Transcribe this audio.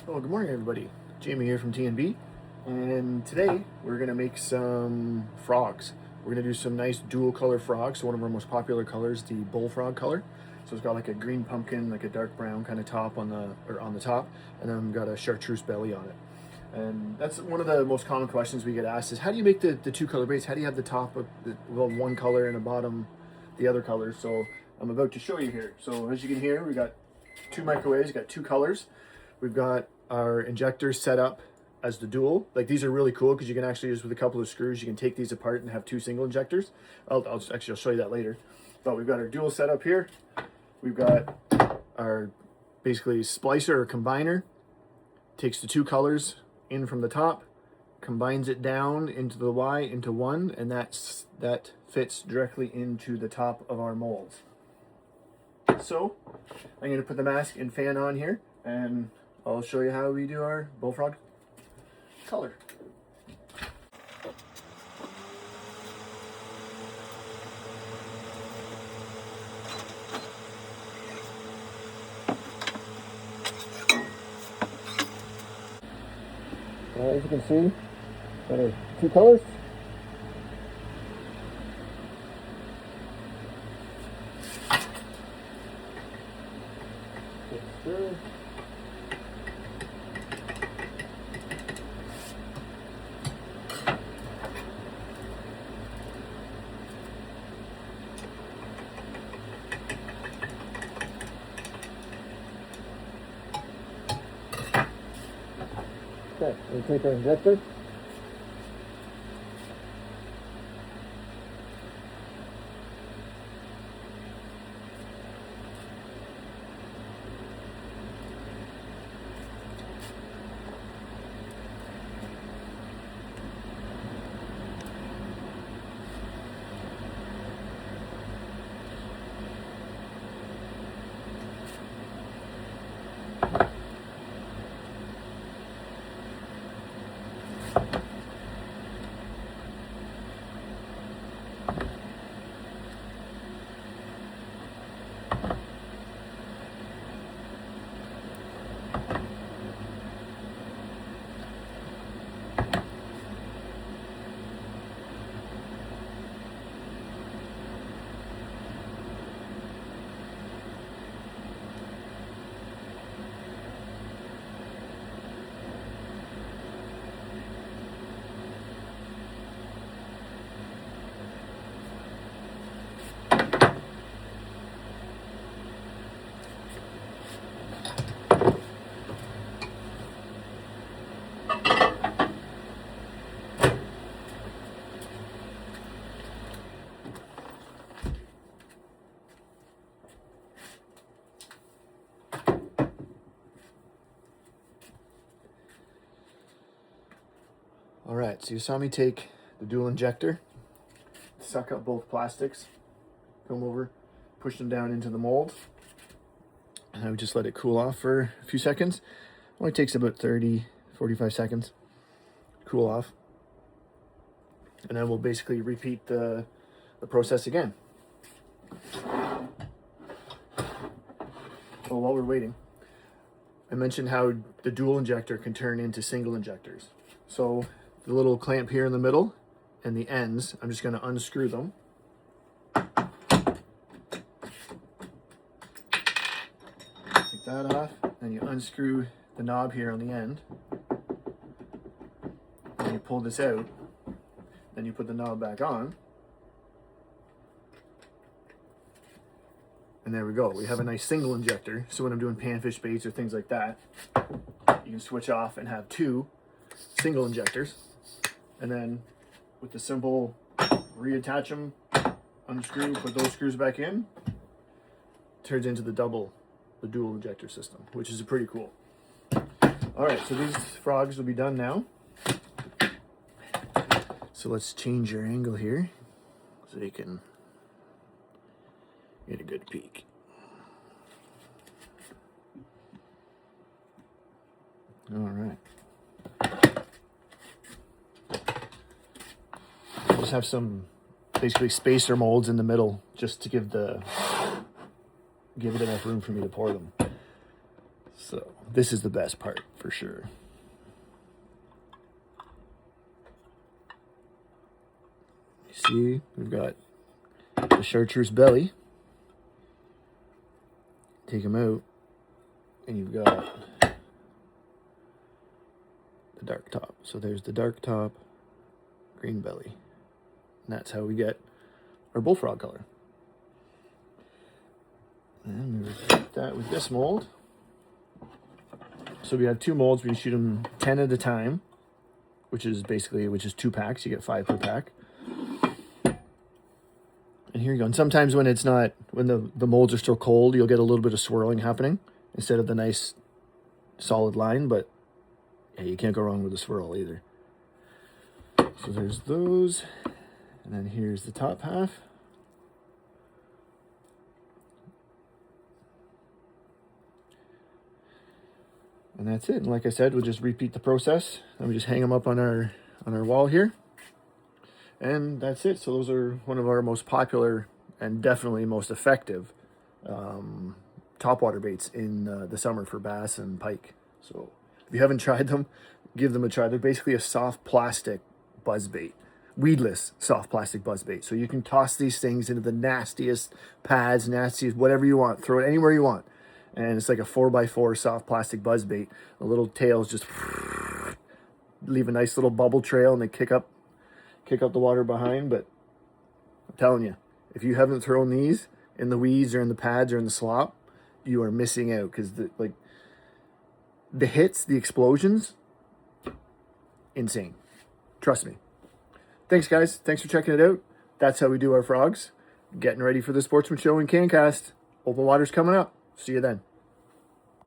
Well, good morning, everybody. Jamie here from TNB, and today we're gonna make some frogs. We're gonna do some nice dual color frogs. So one of our most popular colors, the bullfrog color. So it's got like a green pumpkin, like a dark brown kind of top on the top, and then we've got a chartreuse belly on it. And that's one of the most common questions we get asked is how do you make the two color baits? How do you have the top of one color and the bottom the other color? So I'm about to show you here. So as you can hear, we got two microwaves, we got two colors. We've got our injectors set up as the dual. Like these are really cool because you can actually use with a couple of screws, you can take these apart and have two single injectors. I'll show you that later. But we've got our dual set up here. We've got our basically splicer or combiner. Takes the two colors in from the top, combines it down into the Y into one, and that fits directly into the top of our molds. So I'm going to put the mask and fan on here, and I'll show you how we do our bullfrog color. As you can see, got our two colors. Okay, we take our injector. All right, so you saw me take the dual injector, suck up both plastics, come over, push them down into the mold, and I would just let it cool off for a few seconds. Only takes about 30-45 seconds, cool off. And then we'll basically repeat the process again. Well, while we're waiting, I mentioned how the dual injector can turn into single injectors. So the little clamp here in the middle and the ends, I'm just going to unscrew them. Take that off, and you unscrew the knob here on the end. And you pull this out, then you put the knob back on. And there we go. We have a nice single injector. So when I'm doing panfish baits or things like that, you can switch off and have two single injectors. And then with the simple reattach them, unscrew, put those screws back in, turns into the dual injector system, which is pretty cool. All right, so these frogs will be done now. So let's change your angle here so you can get a good peek. All right. Just have some basically spacer molds in the middle just to give it enough room for me to pour them. So this is the best part for sure. You see, we've got the chartreuse belly. Take them out, and you've got the dark top. So there's the dark top, green belly. And that's how we get our bullfrog color. And we repeat that with this mold. So we have 2 molds. We shoot them 10 at a time, which is 2 packs. You get 5 per pack. And here you go. And sometimes when it's not, when the molds are still cold, you'll get a little bit of swirling happening instead of the nice solid line. But yeah, you can't go wrong with a swirl either. So there's those. And then here's the top half. And that's it. And like I said, we'll just repeat the process. And we just hang them up on our wall here. And that's it. So those are one of our most popular and definitely most effective topwater baits in the summer for bass and pike. So if you haven't tried them, give them a try. They're basically a soft plastic buzz bait. Weedless soft plastic buzz bait. So you can toss these things into the nastiest pads, nastiest whatever you want. Throw it anywhere you want. And it's like a 4x4 soft plastic buzz bait. The little tails just leave a nice little bubble trail and they kick up the water behind. But I'm telling you, if you haven't thrown these in the weeds or in the pads or in the slop, you are missing out, because the hits, the explosions, insane. Trust me. Thanks, guys. Thanks for checking it out. That's how we do our frogs. Getting ready for the Sportsman Show and CanCast. Open water's coming up. See you then.